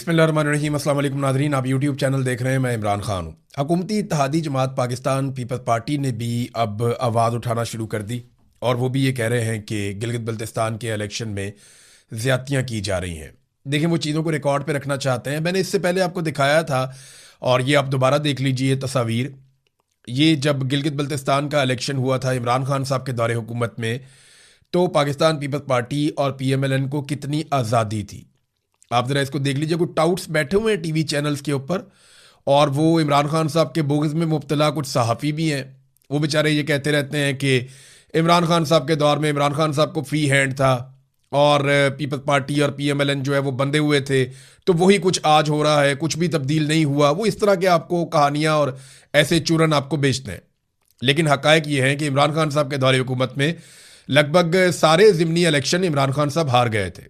बिस्मिल्लाहिर्रहमानिर्रहीम। अस्सलाम वालेकुम नाज़रीन, आप यूट्यूब चैनल देख रहे हैं। मैं इमरान खान हूँ। हुकूमती इत्तेहादी जमात पाकिस्तान पीपल्स पार्टी ने भी अब आवाज़ उठाना शुरू कर दी और वो भी ये कह रहे हैं कि गिलगित बल्तिस्तान के इलेक्शन में ज़्यादतियाँ की जा रही हैं। देखें, वो चीज़ों को रिकॉर्ड पे रखना चाहते हैं। मैंने इससे पहले आपको दिखाया था और ये आप दोबारा देख लीजिए तस्वीर। ये जब गिलगित बल्तिस्तान का इलेक्शन हुआ था इमरान खान साहब के दौरे हुकूमत में, तो पाकिस्तान पीपल्स पार्टी और PMLN को कितनी आज़ादी थी। आप ज़रा इसको देख लीजिए। कुछ टाउट्स बैठे हुए हैं टीवी चैनल्स के ऊपर और वो इमरान खान साहब के बोगस में मुब्तला कुछ सहाफ़ी भी हैं। वो बेचारे ये कहते रहते हैं कि इमरान खान साहब के दौर में इमरान खान साहब को फ्री हैंड था और पीपल्स पार्टी और PMLN जो है वो बंधे हुए थे, तो वही कुछ आज हो रहा है, कुछ भी तब्दील नहीं हुआ। वो इस तरह के आपको कहानियाँ और ऐसे चूरन आपको बेचते हैं। लेकिन हकायक ये है कि इमरान खान साहब के दौरे हुकूमत में लगभग सारे ज़िमनी इलेक्शन इमरान खान साहब हार गए थे।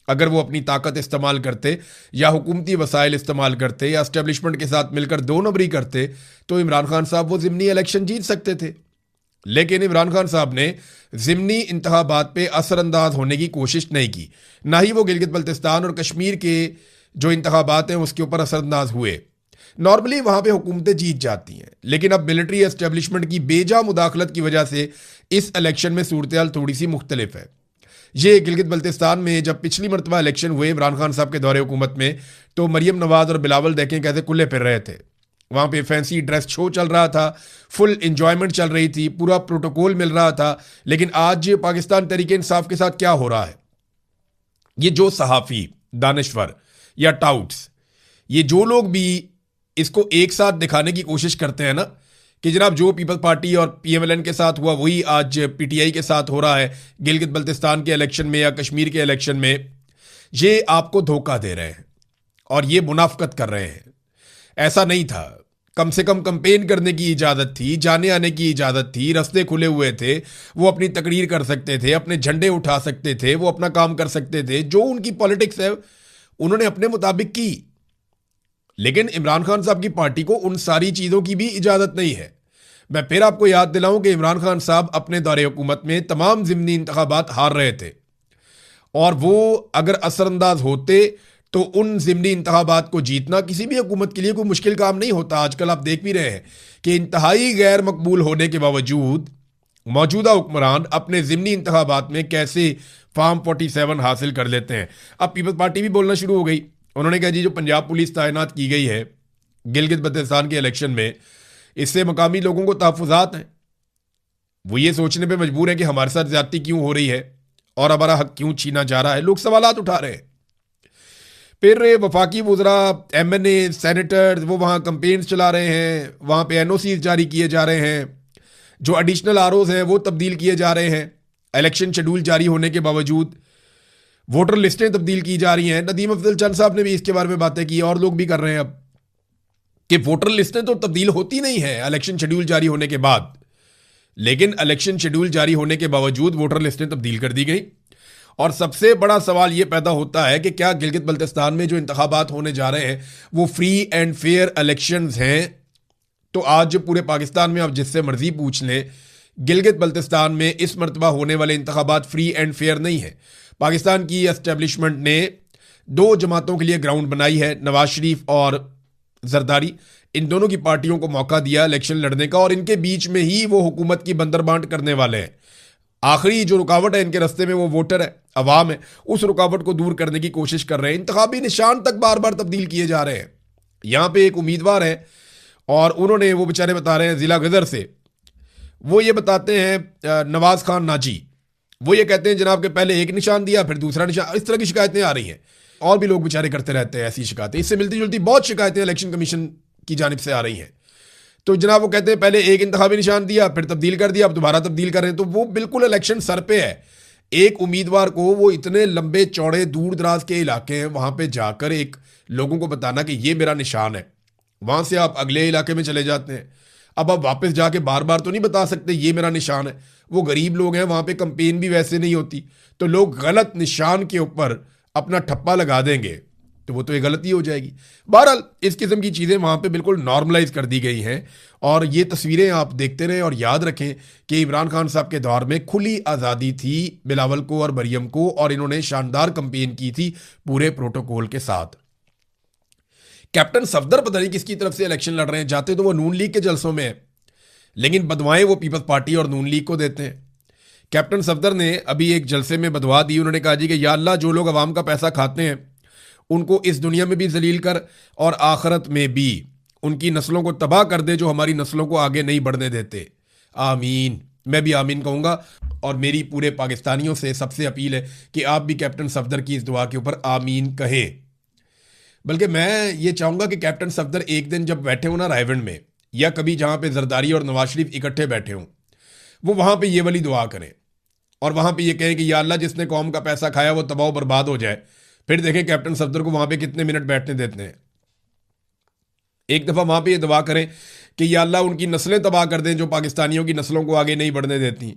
अगर वो अपनी ताकत इस्तेमाल करते या हुकूमती वसाइल इस्तेमाल करते या एस्टेब्लिशमेंट के साथ मिलकर दो नंबरी करते तो इमरान खान साहब वो ज़िमनी इलेक्शन जीत सकते थे। लेकिन इमरान खान साहब ने ज़िमनी इंतखाबात पे असरअंदाज होने की कोशिश नहीं की, ना ही वो गिलगित बल्तिस्तान और कश्मीर के जो इंतखाबात हैं उसके ऊपर असरअंदाज हुए। नॉर्मली वहाँ पे हुकूमतें जीत जाती हैं, लेकिन अब मिलिट्री एस्टेब्लिशमेंट की बेजा मुदाखलत की वजह से इस इलेक्शन में सूरत हाल थोड़ी सी मुख्तलिफ है। ये गिलगित बल्तिस्तान में जब पिछली मरतबा इलेक्शन हुए इमरान खान साहब के दौरे हुकूमत में, तो मरियम नवाज और बिलावल देखें कैसे कुल्ले फिर रहे थे। वहाँ पे फैंसी ड्रेस शो चल रहा था, फुल इंजॉयमेंट चल रही थी, पूरा प्रोटोकॉल मिल रहा था। लेकिन आज पाकिस्तान तहरीक इंसाफ के साथ क्या हो रहा है, ये जो सहाफ़ी, दानश्वर या टाउट्स, ये जो लोग भी इसको एक साथ दिखाने की कोशिश करते हैं ना कि जनाब जो पीपल्स पार्टी और PMLN के साथ हुआ वही आज PTI के साथ हो रहा है गिलगित बल्तिस्तान के इलेक्शन में या कश्मीर के इलेक्शन में, ये आपको धोखा दे रहे हैं और ये मुनाफकत कर रहे हैं। ऐसा नहीं था। कम से कम कंपेन करने की इजाज़त थी, जाने आने की इजाज़त थी, रास्ते खुले हुए थे, वो अपनी तकरीर कर सकते थे, अपने झंडे उठा सकते थे, वो अपना काम कर सकते थे। जो उनकी पॉलिटिक्स है उन्होंने अपने मुताबिक की। लेकिन इमरान खान साहब की पार्टी को उन सारी चीज़ों की भी इजाज़त नहीं है। मैं फिर आपको याद दिलाऊं कि इमरान खान साहब अपने दौरे हुकूमत में तमाम ज़िमनी इंतखाबात हार रहे थे और वो अगर असरअंदाज होते तो उन ज़िमनी इंतखाबात को जीतना किसी भी हुकूमत के लिए कोई मुश्किल काम नहीं होता। आजकल आप देख भी रहे हैं कि इंतहाई गैर मकबूल होने के बावजूद मौजूदा हुक्मरान अपने ज़िमनी इंतखाबात में कैसे फार्म 47 हासिल कर लेते हैं। अब पीपल्स पार्टी भी बोलना शुरू हो गई। उन्होंने कहा जी जो पंजाब पुलिस तैनात की गई है गिलगित बल्तिस्तान के इलेक्शन में, इससे मकामी लोगों को तहफ़्फ़ुज़ात हैं। वो ये सोचने पे मजबूर है कि हमारे साथ ज़्यादती क्यों हो रही है और हमारा हक क्यों छीना जा रहा है। लोग सवालात उठा रहे हैं। फिर वफाकी वज़रा, MNA, सेनेटर्स वो वहाँ कंपेन्स चला रहे हैं, वहाँ पे NOCs जारी किए जा रहे हैं, जो एडिशनल ROs हैं वो तब्दील किए जा रहे हैं। इलेक्शन शेड्यूल जारी होने के बावजूद वोटर लिस्टें तब्दील की जा रही हैं। नदीम अफजल चंद साहब ने भी इसके बारे में बातें की और लोग भी कर रहे हैं अब कि वोटर लिस्टें तो तब्दील होती नहीं है इलेक्शन शेड्यूल जारी होने के बाद, लेकिन इलेक्शन शेड्यूल जारी होने के बावजूद वोटर लिस्टें तब्दील कर दी गई। और सबसे बड़ा सवाल यह पैदा होता है कि क्या गिलगित बल्तिस्तान में जो इंतखाबात होने जा रहे हैं वो फ्री एंड फेयर इलेक्शंस हैं। तो आज पूरे पाकिस्तान में आप जिससे मर्जी पूछ लें, गिलगित बल्तिस्तान में इस मरतबा होने वाले इंतखाबात फ्री एंड फेयर नहीं है। पाकिस्तान की एस्टेब्लिशमेंट ने दो जमातों के लिए ग्राउंड बनाई है, नवाज शरीफ और जरदारी। इन दोनों की पार्टियों को मौका दिया इलेक्शन लड़ने का और इनके बीच में ही वो हुकूमत की बंदरबांट करने वाले हैं। आखिरी जो रुकावट है इनके रास्ते में वो वोटर है, अवाम है। उस रुकावट को दूर करने की कोशिश कर रहे हैं। इंतखाबी निशान तक बार बार तब्दील किए जा रहे हैं। यहाँ पे एक उम्मीदवार है और उन्होंने, वो बेचारे बता रहे हैं जिला गदर से, वो ये बताते हैं नवाज खान नाजी, वो ये कहते हैं जनाब के पहले एक निशान दिया फिर दूसरा निशान। इस तरह की शिकायतें आ रही हैं और भी लोग बेचारे करते रहते हैं ऐसी शिकायतें। इससे मिलती जुलती बहुत शिकायतें इलेक्शन कमीशन की जानिब से आ रही हैं। तो जनाब वो कहते हैं पहले एक इंतखाबी निशान दिया फिर तब्दील कर दिया, अब दोबारा तब्दील कर रहे हैं। तो वो बिल्कुल इलेक्शन सर पे है। एक उम्मीदवार को वो इतने लंबे चौड़े दूर दराज के इलाके हैं वहाँ पे जाकर एक लोगों को बताना कि ये मेरा निशान है, वहाँ से आप अगले इलाके में चले जाते हैं। अब आप वापस जाके बार बार तो नहीं बता सकते ये मेरा निशान है। वो गरीब लोग हैं, वहाँ पे कंपेन भी वैसे नहीं होती, तो लोग गलत निशान के ऊपर अपना ठप्पा लगा देंगे तो वो तो ये गलती हो जाएगी। बहरहाल इस किस्म की चीज़ें वहाँ पे बिल्कुल नॉर्मलाइज कर दी गई हैं और ये तस्वीरें आप देखते रहें और याद रखें कि इमरान खान साहब के दौर में खुली आज़ादी थी बिलावल को और मरियम को, और इन्होंने शानदार कंपेन की थी पूरे प्रोटोकॉल के साथ। कैप्टन सफदर पता नहीं किसकी तरफ से इलेक्शन लड़ रहे हैं, जाते तो वो नून लीग के जलसों में है, लेकिन बदवाएं वो पीपल्स पार्टी और नून लीग को देते हैं। कैप्टन सफदर ने अभी एक जलसे में बदवा दी, उन्होंने कहा जी कि या अल्लाह जो लोग अवाम का पैसा खाते हैं उनको इस दुनिया में भी जलील कर और आखिरत में भी उनकी नस्लों को तबाह कर दे जो हमारी नस्लों को आगे नहीं बढ़ने देते। आमीन, मैं भी आमीन कहूँगा। और मेरी पूरे पाकिस्तानियों से सबसे अपील है कि आप भी कैप्टन सफदर की इस दुआ के ऊपर आमीन कहें। बल्कि मैं ये चाहूँगा कि कैप्टन सफदर एक दिन जब बैठे हो ना रायवंड में, या कभी जहाँ पे जरदारी और नवाज शरीफ इकट्ठे बैठे हों, वो वहाँ पे ये वाली दुआ करें और वहाँ पे ये कहें कि या अल्लाह जिसने कौम का पैसा खाया वो तबाह बर्बाद हो जाए। फिर देखें कैप्टन सफदर को वहाँ पे कितने मिनट बैठने देते हैं। एक दफ़ा वहाँ पे ये दुआ करें कि या अल्लाह उनकी नस्लें तबाह कर दें जो पाकिस्तानियों की नस्लों को आगे नहीं बढ़ने देती।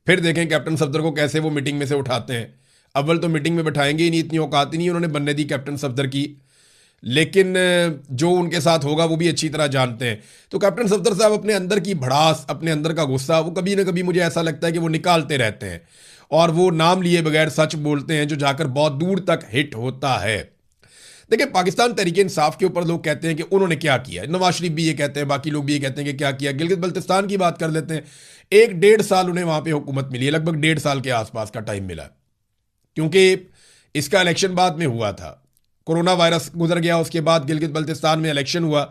फिर देखें कैप्टन सफदर को कैसे वो मीटिंग में से उठाते हैं। अव्वल तो मीटिंग में बैठाएंगे ही नहीं, इतनी औकात ही नहीं उन्होंने बनने दी कैप्टन सफदर की, लेकिन जो उनके साथ होगा वो भी अच्छी तरह जानते हैं। तो कैप्टन सफदर साहब अपने अंदर की भड़ास, अपने अंदर का गुस्सा, वो कभी ना कभी मुझे ऐसा लगता है कि वो निकालते रहते हैं और वो नाम लिए बगैर सच बोलते हैं जो जाकर बहुत दूर तक हिट होता है। देखिए, पाकिस्तान तहरीक इंसाफ के ऊपर लोग कहते हैं कि उन्होंने क्या किया, नवाज शरीफ भी ये कहते हैं, बाकी लोग भी ये कहते हैं कि क्या किया। गिलगित बल्तिस्तान की बात कर लेते हैं। 1-1.5 साल उन्हें वहां पे हुकूमत मिली है, लगभग 1.5 साल के आसपास का टाइम मिला, क्योंकि इसका इलेक्शन बाद में हुआ था। कोरोना वायरस गुजर गया, उसके बाद गिलगित बल्तिस्तान में इलेक्शन हुआ।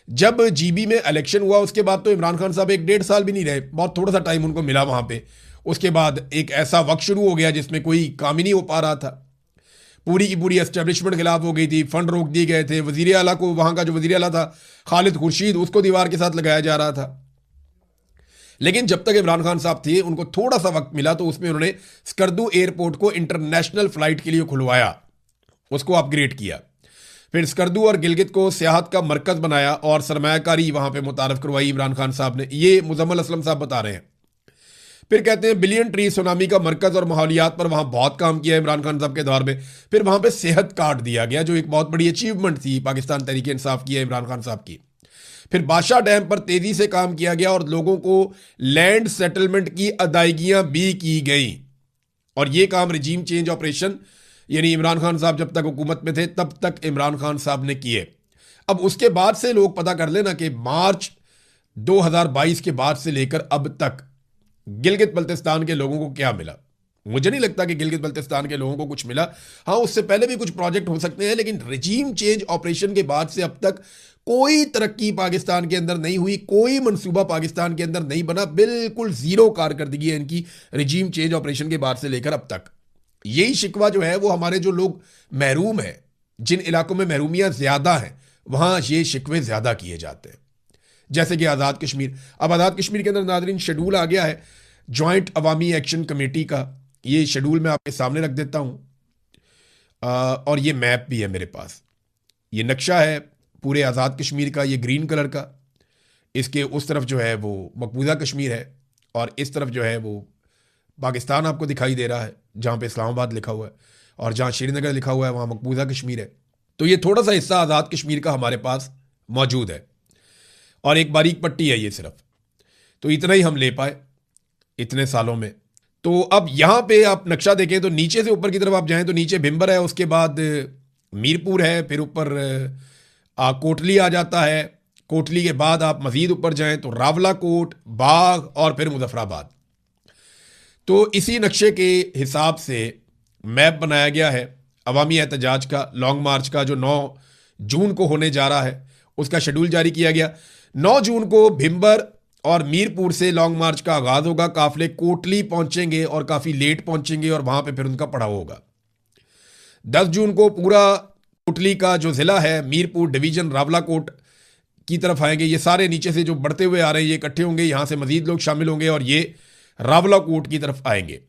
जब जीबी में इलेक्शन हुआ उसके बाद तो इमरान खान साहब 1-1.5 साल भी नहीं रहे, बहुत थोड़ा सा टाइम उनको मिला वहां पे। उसके बाद एक ऐसा वक्त शुरू हो गया जिसमें कोई काम ही नहीं हो पा रहा था, पूरी की पूरी एस्टेब्लिशमेंट खिलाफ हो गई थी, फंड रोक दिए गए थे, वजीर आला को, वहां का जो वजीर आला था खालिद खुर्शीद, उसको दीवार के साथ लगाया जा रहा था। लेकिन जब तक इमरान खान साहब थे उनको थोड़ा सा वक्त मिला तो उसमें उन्होंने स्कर्दू एयरपोर्ट को इंटरनेशनल फ्लाइट के लिए खुलवाया, उसको अपग्रेड किया। फिर स्कर्दू और गिलगित को सियाहत का मरकज बनाया और सरमायाकारी वहां पे मुतारफ करवाई इमरान खान साहब ने। ये मुजम्मल असलम साहब बता रहे हैं। फिर कहते हैं बिलियन ट्री सुनामी का मरकज और माहौलियात पर वहां बहुत काम किया इमरान खान साहब के दौर में। फिर वहां पे सेहत कार्ड दिया गया जो एक बहुत बड़ी अचीवमेंट थी पाकिस्तान तहरीक इंसाफ की है इमरान खान साहब की। फिर बादशाह डैम पर तेजी से काम किया गया और लोगों को लैंड सेटलमेंट की अदायगियां भी की गई। और ये काम रजीम चेंज ऑपरेशन यानी इमरान खान साहब जब तक हुकूमत में थे तब तक इमरान खान साहब ने किए। अब उसके बाद से लोग पता कर लेना कि मार्च 2022 के बाद से लेकर अब तक गिलगित बल्तिस्तान के लोगों को क्या मिला। मुझे नहीं लगता कि गिलगित बल्तिस्तान के लोगों को कुछ मिला। हाँ, उससे पहले भी कुछ प्रोजेक्ट हो सकते हैं, लेकिन रजीम चेंज ऑपरेशन के बाद से अब तक कोई तरक्की पाकिस्तान के अंदर नहीं हुई, कोई मंसूबा पाकिस्तान के अंदर नहीं बना। बिल्कुल जीरो कारकर्दगी है इनकी रजीम चेंज ऑपरेशन के बाद से लेकर अब तक। यही शिकवा जो है वो हमारे जो लोग महरूम हैं, जिन इलाकों में महरूमियां ज्यादा हैं वहां ये शिकवे ज्यादा किए जाते हैं, जैसे कि आज़ाद कश्मीर। अब आज़ाद कश्मीर के अंदर नादरीन शेड्यूल आ गया है जॉइंट अवामी एक्शन कमेटी का। ये शेड्यूल मैं आपके सामने रख देता हूं और ये मैप भी है मेरे पास। ये नक्शा है पूरे आज़ाद कश्मीर का, ये ग्रीन कलर का। इसके उस तरफ जो है वो मकबूजा कश्मीर है और इस तरफ जो है वो पाकिस्तान आपको दिखाई दे रहा है, जहाँ पे इस्लामाबाद लिखा हुआ है, और जहाँ श्रीनगर लिखा हुआ है वहाँ मकबूजा कश्मीर है। तो ये थोड़ा सा हिस्सा आज़ाद कश्मीर का हमारे पास मौजूद है और एक बारीक पट्टी है ये सिर्फ। तो इतना ही हम ले पाए इतने सालों में। तो अब यहाँ पे आप नक्शा देखें तो नीचे से ऊपर की तरफ आप जाएं तो नीचे भिम्बर है, उसके बाद मीरपुर है, फिर ऊपर कोटली आ जाता है। कोटली के बाद आप मजीद ऊपर जाएं तो रावलाकोट, बाग और फिर मुजफ्फराबाद। तो इसी नक्शे के हिसाब से मैप बनाया गया है अवामी एहतजाज का, लॉन्ग मार्च का, जो 9 जून को होने जा रहा है। उसका शेड्यूल जारी किया गया। 9 जून को भिम्बर और मीरपुर से लॉन्ग मार्च का आगाज होगा। काफिले कोटली पहुंचेंगे और काफी लेट पहुंचेंगे और वहां पे फिर उनका पड़ाव होगा। 10 जून को पूरा कोटली का जो जिला है, मीरपुर डिवीजन रावलाकोट की तरफ आएंगे। ये सारे नीचे से जो बढ़ते हुए आ रहे हैं ये इकट्ठे होंगे, यहां से मजीद लोग शामिल होंगे और ये रावलाकोट की तरफ आएंगे।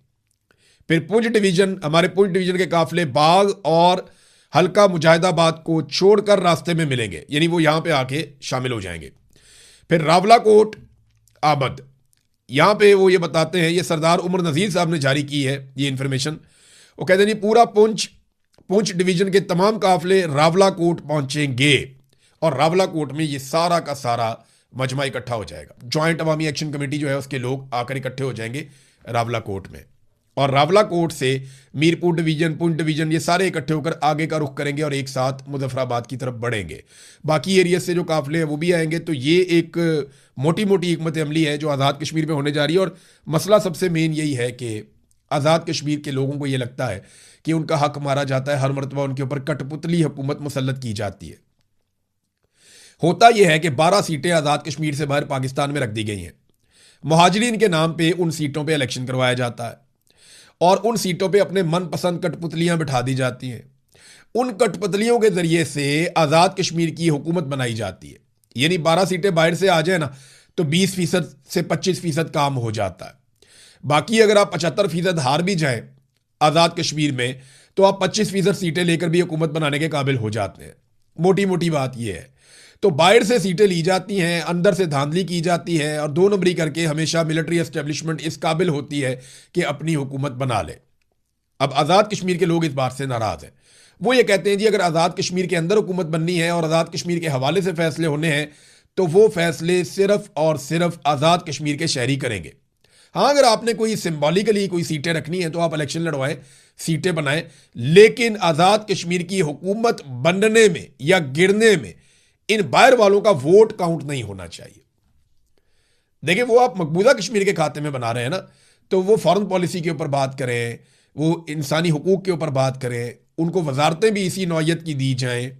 फिर पुंछ डिवीजन, हमारे पुंछ डिवीजन के काफिले बाग और हल्का मुजाहिदाबाद को छोड़कर रास्ते में मिलेंगे, यानी वो यहां पे आके शामिल हो जाएंगे। फिर रावलाकोट आमद, यहां पे वो ये बताते हैं, ये सरदार उमर नजीर साहब ने जारी की है ये इंफॉर्मेशन। वो कहते हैं पूरा पुंछ डिवीजन के तमाम काफिले रावलाकोट पहुंचेंगे और रावलाकोट में ये सारा का सारा मजमा इकट्ठा हो जाएगा। ज्वाइंट अवामी एक्शन कमेटी जो है उसके लोग आकर इकट्ठे हो जाएंगे रावलाकोट में और रावलाकोट से मीरपुर डिवीजन, पुंछ डिवीजन, ये सारे इकट्ठे होकर आगे का रुख करेंगे और एक साथ मुजफ्फराबाद की तरफ बढ़ेंगे। बाकी एरिया से जो काफिले हैं वो भी आएंगे। तो ये एक मोटी मोटी हिकमत अमली है जो आज़ाद कश्मीर में होने जा रही है। और मसला सबसे मेन यही है कि आज़ाद कश्मीर के लोगों को ये लगता है कि उनका हक मारा जाता है, हर मरतबा उनके ऊपर कठपुतली हुकूमत मुसल्लत की जाती है। होता यह है कि 12 सीटें आज़ाद कश्मीर से बाहर पाकिस्तान में रख दी गई हैं। मुहाजिरीन के नाम पे उन सीटों पे इलेक्शन करवाया जाता है और उन सीटों पे अपने मनपसंद कठपुतलियां बिठा दी जाती हैं। उन कठपुतलियों के जरिए से आज़ाद कश्मीर की हुकूमत बनाई जाती है। यानी 12 सीटें बाहर से आ जाए ना तो 20% से 25% काम हो जाता है। बाकी अगर आप 75% हार भी जाएं आज़ाद कश्मीर में तो आप 25% सीटें लेकर भी हुकूमत बनाने के काबिल हो जाते हैं। मोटी मोटी बात यह है। तो बाहर से सीटें ली जाती हैं, अंदर से धांधली की जाती है और 2 नंबरी करके हमेशा मिलिट्री एस्टेब्लिशमेंट इस काबिल होती है कि अपनी हुकूमत बना ले। अब आज़ाद कश्मीर के लोग इस बात से नाराज हैं। वो ये कहते हैं जी अगर आज़ाद कश्मीर के अंदर हुकूमत बननी है और आज़ाद कश्मीर के हवाले से फैसले होने हैं तो वो फैसले सिर्फ और सिर्फ आज़ाद कश्मीर के शहरी करेंगे। हाँ, अगर आपने कोई सिंबॉलिकली कोई सीटें रखनी है तो आप इलेक्शन लड़वाएं, सीटें बनाएं, लेकिन आज़ाद कश्मीर की हुकूमत बनने में या गिरने में इन बाहर वालों का वोट काउंट नहीं होना चाहिए। देखिए, वो आप मकबूजा कश्मीर के खाते में बना रहे हैं ना, तो वो फॉरेन पॉलिसी के ऊपर बात करें, वो इंसानी हुकूक के ऊपर बात करें, उनको वजारतें भी इसी नौयत की दी जाएं।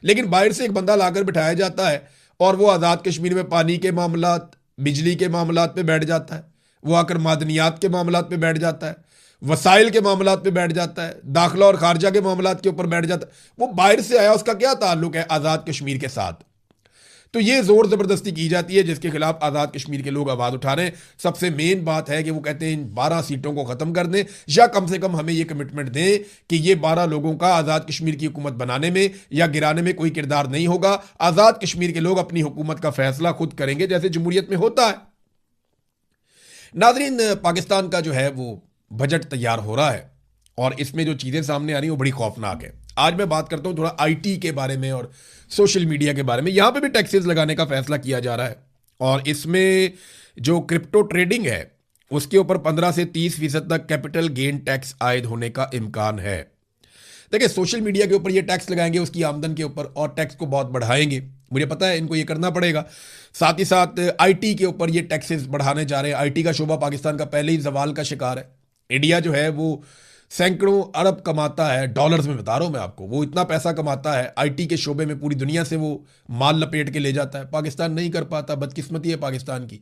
लेकिन बाहर से एक बंदा लाकर बिठाया जाता है और वो आज़ाद कश्मीर में पानी के मामलात, बिजली के मामलात पे बैठ जाता है, वो आकर मादनियात के मामलात पे बैठ जाता है, वसाइल के मामलात पे बैठ जाता है, दाखिला और खारजा के मामलात के ऊपर बैठ जाता है। वो बाहर से आया, उसका क्या ताल्लुक है आज़ाद कश्मीर के साथ? तो ये जोर जबरदस्ती की जाती है जिसके खिलाफ आज़ाद कश्मीर के लोग आवाज़ उठा रहे हैं। सबसे मेन बात है कि वो कहते हैं इन 12 सीटों को ख़त्म कर दें या कम से कम हमें ये कमिटमेंट दें कि ये 12 लोगों का आज़ाद कश्मीर की हुकूमत बनाने में या गिराने में कोई किरदार नहीं होगा। आज़ाद कश्मीर के लोग अपनी हुकूमत का फैसला खुद करेंगे जैसे जमहूरियत में होता है। नाज़रीन, पाकिस्तान का जो है वो बजट तैयार हो रहा है और इसमें जो चीज़ें सामने आ रही हैं वो बड़ी खौफनाक है। आज मैं बात करता हूँ थोड़ा आईटी के बारे में और सोशल मीडिया के बारे में। यहाँ पे भी टैक्सेस लगाने का फैसला किया जा रहा है और इसमें जो क्रिप्टो ट्रेडिंग है उसके ऊपर 15 से 30% तक कैपिटल गेन टैक्स आयद होने का इम्कान है। देखिए, सोशल मीडिया के ऊपर ये टैक्स लगाएंगे उसकी आमदन के ऊपर और टैक्स को बहुत बढ़ाएंगे। मुझे पता है इनको ये करना पड़ेगा। साथ ही साथ आईटी के ऊपर ये टैक्सेस बढ़ाने जा रहे हैं। आईटी का शोबा पाकिस्तान का पहले ही जवाल का शिकार है। इंडिया जो है वो सैकड़ों अरब कमाता है, डॉलर्स में बता रहा हूं मैं आपको, वो इतना पैसा कमाता है आईटी के शोबे में, पूरी दुनिया से वो माल लपेट के ले जाता है। पाकिस्तान नहीं कर पाता, बदकिस्मती है पाकिस्तान की।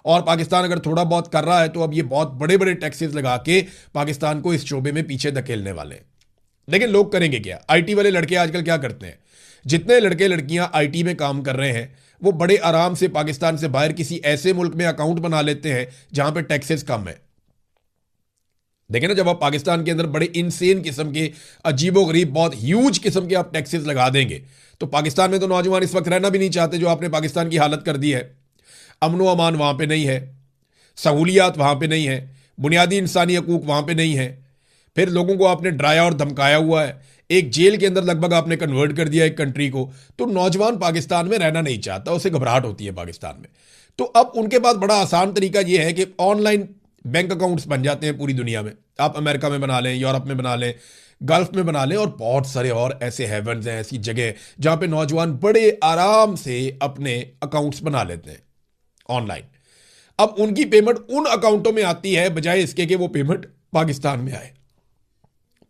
और पाकिस्तान अगर थोड़ा बहुत कर रहा है तो अब ये बहुत बड़े बड़े टैक्सेस लगा के पाकिस्तान को इस शोबे में पीछे धकेलने वाले हैं। लेकिन लोग करेंगे क्या? आईटी वाले लड़के आजकल क्या करते हैं, जितने लड़के लड़कियां आईटी में काम कर रहे हैं वो बड़े आराम से पाकिस्तान से बाहर किसी ऐसे मुल्क में अकाउंट बना लेते हैं जहां पे टैक्सेस कम है। देखें ना, जब आप पाकिस्तान के अंदर बड़े इनसेन किस्म के, अजीबोगरीब, बहुत ह्यूज किस्म के आप टैक्सेस लगा देंगे तो पाकिस्तान में तो नौजवान इस वक्त रहना भी नहीं चाहते। जो आपने पाकिस्तान की हालत कर दी है, अमन अमान वहां पे नहीं है, सहूलियात वहां पे नहीं है, बुनियादी इंसानी हकूक वहां पे नहीं है। फिर लोगों को आपने डराया और धमकाया हुआ है, एक जेल के अंदर लगभग आपने कन्वर्ट कर दिया एक कंट्री को। तो नौजवान पाकिस्तान में रहना नहीं चाहता, उसे घबराहट होती है पाकिस्तान में। तो अब उनके पास बड़ा आसान तरीका यह है कि ऑनलाइन बैंक अकाउंट्स बन जाते हैं पूरी दुनिया में। आप अमेरिका में बना लें, यूरोप में बना लें, गल्फ में बना लें और बहुत सारे और ऐसे हेवन्स हैं, ऐसी जगह जहां पे नौजवान बड़े आराम से अपने अकाउंट्स बना लेते हैं ऑनलाइन। अब उनकी पेमेंट उन अकाउंटों में आती है बजाय इसके कि वो पेमेंट पाकिस्तान में आए।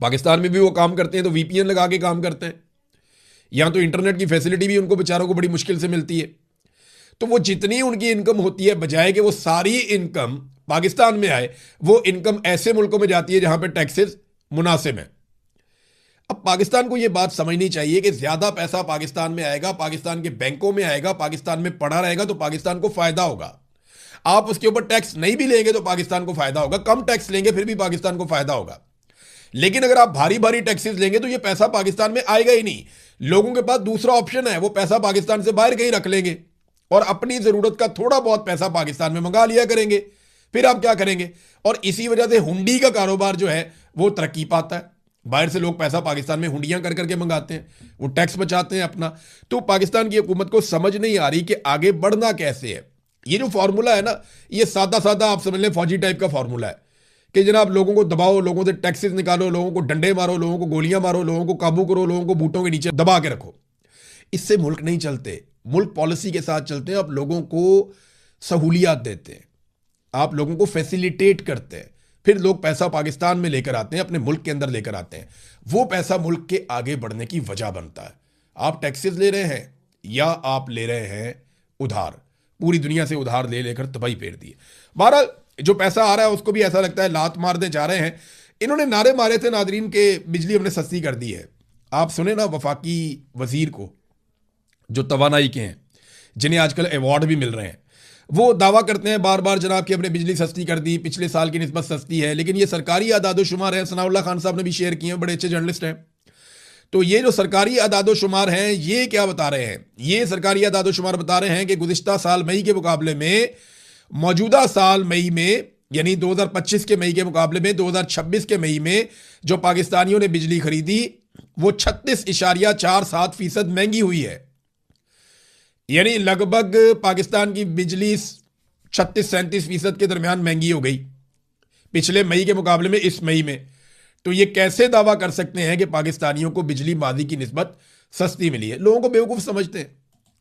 पाकिस्तान में भी वो काम करते हैं तो वीपीएन लगा के काम करते हैं। यहां तो इंटरनेट की फैसिलिटी भी उनको बेचारों को बड़ी मुश्किल से मिलती है। तो वो जितनी उनकी इनकम होती है बजाय कि वो सारी इनकम पाकिस्तान में आए, वो इनकम ऐसे मुल्कों में जाती है जहां पे टैक्सेस मुनासिब है। अब पाकिस्तान को यह बात समझनी चाहिए कि ज्यादा पैसा पाकिस्तान में आएगा, पाकिस्तान के बैंकों में आएगा, पाकिस्तान में पड़ा रहेगा तो पाकिस्तान को फायदा होगा। आप उसके ऊपर टैक्स नहीं भी लेंगे तो पाकिस्तान को फायदा होगा, कम टैक्स लेंगे फिर भी पाकिस्तान को फायदा होगा। लेकिन अगर आप भारी भारी टैक्सेस लेंगे तो यह पैसा पाकिस्तान में आएगा ही नहीं। लोगों के पास दूसरा ऑप्शन है, वो पैसा पाकिस्तान से बाहर कहीं रख लेंगे और अपनी जरूरत का थोड़ा बहुत पैसा पाकिस्तान में मंगा लिया करेंगे। फिर आप क्या करेंगे? और इसी वजह से हुंडी का कारोबार जो है वो तरक्की पाता है। बाहर से लोग पैसा पाकिस्तान में हुंडियां कर करके मंगाते हैं, वो टैक्स बचाते हैं अपना। तो पाकिस्तान की हुकूमत को समझ नहीं आ रही कि आगे बढ़ना कैसे है। ये जो फॉर्मूला है ना, ये सादा सादा आप समझ लें फौजी टाइप का फॉर्मूला है कि जनाब लोगों को दबाओ, लोगों से टैक्सेस निकालो, लोगों को डंडे मारो, लोगों को गोलियां मारो, लोगों को काबू करो, लोगों को बूटों के नीचे दबा के रखो। इससे मुल्क नहीं चलते। मुल्क पॉलिसी के साथ चलते हैं। आप लोगों को सहूलियात देते हैं, आप लोगों को फैसिलिटेट करते हैं, फिर लोग पैसा पाकिस्तान में लेकर आते हैं, अपने मुल्क के अंदर लेकर आते हैं। वो पैसा मुल्क के आगे बढ़ने की वजह बनता है। आप टैक्सेस ले रहे हैं या आप ले रहे हैं उधार, पूरी दुनिया से उधार ले लेकर तबाही फेर दी है। बहरहाल जो पैसा आ रहा है उसको भी ऐसा लगता है लात मारने जा रहे हैं। इन्होंने नारे मारे थे नादरीन के बिजली हमने सस्ती कर दी है। आप सुने ना वफाकी वजीर को, जो तवानाई के हैं, जिन्हें आजकल अवार्ड भी मिल रहे हैं, वो दावा करते हैं बार बार जनाब कि हमने बिजली सस्ती कर दी, पिछले साल की निस्बत सस्ती है। लेकिन ये सरकारी आदादोशुमार है, सनाउल्लाह खान साहब ने भी शेयर किए हैं, बड़े अच्छे जर्नलिस्ट हैं। तो ये जो सरकारी आदादोशुमार हैं ये क्या बता रहे हैं? ये सरकारी आदादोशुमार बता रहे हैं कि गुज़िश्ता साल मई के मुकाबले में मौजूदा साल मई में, यानी 2025 के मई के मुकाबले में 2026 के मई में जो पाकिस्तानियों ने बिजली खरीदी वो 36.47% महंगी हुई है। यानी लगभग पाकिस्तान की बिजली 36-37% के दरमियान महंगी हो गई पिछले मई के मुकाबले में इस मई में। तो ये कैसे दावा कर सकते हैं कि पाकिस्तानियों को बिजली मादी की निस्बत सस्ती मिली है? लोगों को बेवकूफ़ समझते हैं,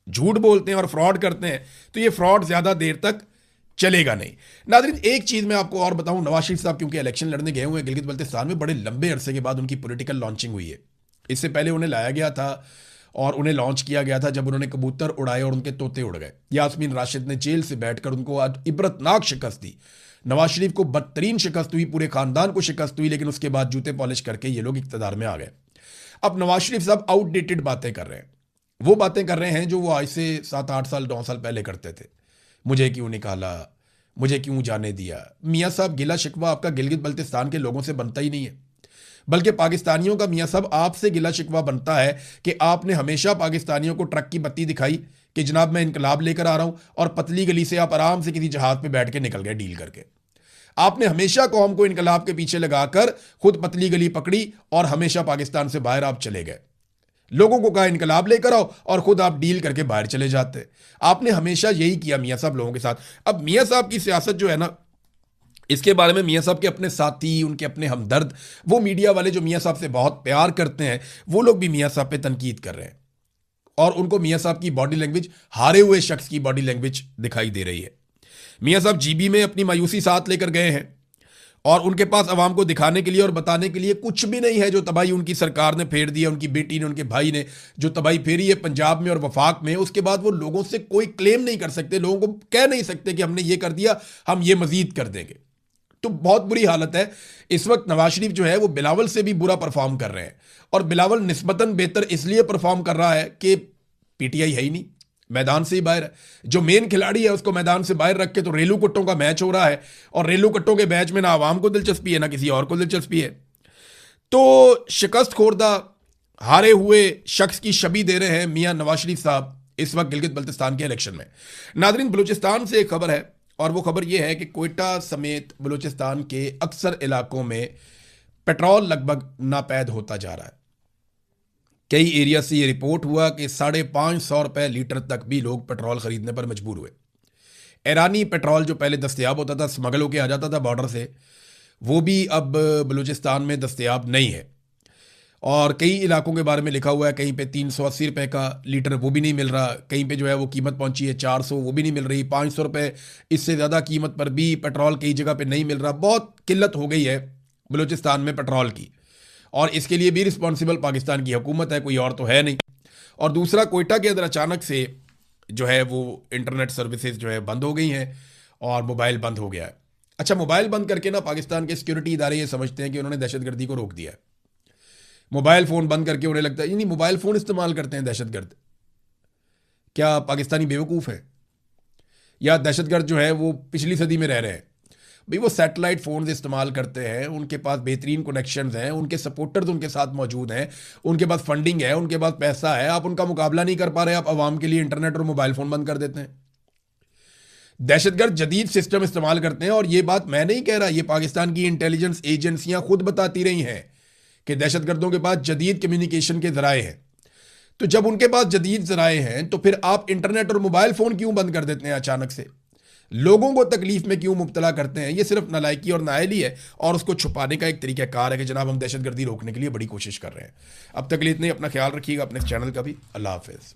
झूठ बोलते हैं और फ्रॉड करते हैं। तो ये फ्रॉड ज़्यादा देर तक चलेगा नहीं। नाज़रीन एक चीज़ मैं आपको और बताऊं, नवाज शरीफ साहब क्योंकि इलेक्शन लड़ने गए हुए हैं गिलगित बल्तिस्तान में, बड़े लंबे अरसे के बाद उनकी पॉलिटिकल लॉन्चिंग हुई है। इससे पहले उन्हें लाया गया था और उन्हें लॉन्च किया गया था जब उन्होंने कबूतर उड़ाए और उनके तोते उड़ गए। यास्मीन राशिद ने जेल से बैठकर उनको आज इबरतनाक शिकस्त दी। नवाज शरीफ को बदतरीन शिकस्त हुई, पूरे खानदान को शिकस्त हुई, लेकिन उसके बाद जूते पॉलिश करके ये लोग इक़्तिदार में आ गए। अब नवाज शरीफ साहब आउटडेटेड बातें कर रहे हैं, वो बातें कर रहे हैं जो वो आज से 7-8 साल 9 साल पहले करते थे। मुझे क्यों निकाला, मुझे क्यों जाने दिया। मियाँ साहब गिला शिकवा आपका गिलगित बल्तिस्तान के लोगों से बनता ही नहीं है, बल्कि पाकिस्तानियों का मियाँ साहब आपसे गिला शिकवा बनता है कि आपने हमेशा पाकिस्तानियों को ट्रक की बत्ती दिखाई कि जनाब मैं इनकलाब लेकर आ रहा हूं, और पतली गली से आप आराम से किसी जहाज पे बैठ के निकल गए डील करके। आपने हमेशा कौम को इनकलाब के पीछे लगाकर खुद पतली गली पकड़ी और हमेशा पाकिस्तान से बाहर आप चले गए। लोगों को कहा इनकलाब लेकर आओ और खुद आप डील करके बाहर चले जाते। आपने हमेशा यही किया मियाँ साहब लोगों के साथ। अब मियाँ साहब की सियासत जो है ना, इसके बारे में मियाँ साहब के अपने साथी, उनके अपने हमदर्द, वो मीडिया वाले जो मियाँ साहब से बहुत प्यार करते हैं, वो लोग भी मियाँ साहब पे तनकीद कर रहे हैं और उनको मियाँ साहब की बॉडी लैंग्वेज हारे हुए शख्स की बॉडी लैंग्वेज दिखाई दे रही है। मियाँ साहब जीबी में अपनी मायूसी साथ लेकर गए हैं और उनके पास अवाम को दिखाने के लिए और बताने के लिए कुछ भी नहीं है। जो तबाही उनकी सरकार ने फेर दी है, उनकी बेटी ने, उनके भाई ने जो तबाही फेरी है पंजाब में और वफाक में, उसके बाद वो लोगों से कोई क्लेम नहीं कर सकते, लोगों को कह नहीं सकते कि हमने ये कर दिया, हम ये मजीद कर देंगे। तो बहुत बुरी हालत है इस वक्त। नवाज शरीफ जो है वो बिलावल से भी बुरा परफॉर्म कर रहे हैं, और बिलावल निस्बतन बेहतर इसलिए परफॉर्म कर रहा है कि पीटीआई है ही नहीं, मैदान से ही बाहर है। जो मेन खिलाड़ी है उसको मैदान से बाहर रख के तो रेलू कट्टों का मैच हो रहा है, और रेलू कट्टों के मैच में ना आवाम को दिलचस्पी है ना किसी और को दिलचस्पी है। तो शिकस्त खोरदा हारे हुए शख्स की शबी दे रहे हैं मियां नवाज शरीफ साहब इस वक्त गिलगित बल्तिस्तान के इलेक्शन में। नादरीन बलूचिस्तान से एक खबर है, और वो खबर ये है कि कोयटा समेत बलूचिस्तान के अक्सर इलाकों में पेट्रोल लगभग नापैद होता जा रहा है। कई एरिया से ये रिपोर्ट हुआ कि 550 रुपये लीटर तक भी लोग पेट्रोल खरीदने पर मजबूर हुए। ईरानी पेट्रोल जो पहले दस्तयाब होता था, स्मगल होकर आ जाता था बॉर्डर से, वो भी अब बलूचिस्तान में दस्तयाब नहीं है। और कई इलाकों के बारे में लिखा हुआ है, कहीं पे 380 रुपये का लीटर वो भी नहीं मिल रहा, कहीं पे जो है वो कीमत पहुंची है 400, वो भी नहीं मिल रही, 500 रुपये इससे ज़्यादा कीमत पर भी पेट्रोल कई जगह पे नहीं मिल रहा। बहुत किल्लत हो गई है बलूचिस्तान में पेट्रोल की, और इसके लिए भी रिस्पॉन्सिबल पाकिस्तान की हुकूमत है, कोई और तो है नहीं। और दूसरा, कोयटा के अंदर अचानक से जो है वो इंटरनेट सर्विसेज जो है बंद हो गई हैं और मोबाइल बंद हो गया है। अच्छा, मोबाइल बंद करके ना पाकिस्तान के सिक्योरिटी इदारे ये समझते हैं कि उन्होंने दहशतगर्दी को रोक दिया है। मोबाइल फ़ोन बंद करके उन्हें लगता है नहीं, मोबाइल फ़ोन इस्तेमाल करते हैं दहशतगर्द। क्या पाकिस्तानी बेवकूफ़ है, या दहशतगर्द जो है वो पिछली सदी में रह रहे हैं? भाई वो सैटेलाइट फ़ोन्स इस्तेमाल करते हैं, उनके पास बेहतरीन कनेक्शंस हैं, उनके सपोर्टर्स उनके साथ मौजूद हैं, उनके पास फंडिंग है, उनके पास पैसा है। आप उनका मुकाबला नहीं कर पा रहे, आप आवाम के लिए इंटरनेट और मोबाइल फ़ोन बंद कर देते हैं। दहशतगर्द जदीद सिस्टम इस्तेमाल करते हैं, और ये बात मैं नहीं कह रहा, ये पाकिस्तान की इंटेलिजेंस एजेंसियां खुद बताती रही हैं कि दहशतगर्दों के पास जदीद कम्युनिकेशन के ज़राए हैं। तो जब उनके पास जदीद ज़राए हैं तो फिर आप इंटरनेट और मोबाइल फ़ोन क्यों बंद कर देते हैं अचानक से? लोगों को तकलीफ में क्यों मुब्तला करते हैं, ये सिर्फ नालायकी और नाअहली है और उसको छुपाने का एक तरीक़ाकार है कि जनाब हम दहशतगर्दी रोकने के लिए बड़ी कोशिश कर रहे हैं। अब तक के लिए इतने, अपना ख्याल रखिएगा, अपने चैनल का भी। अल्लाह हाफ़िज़।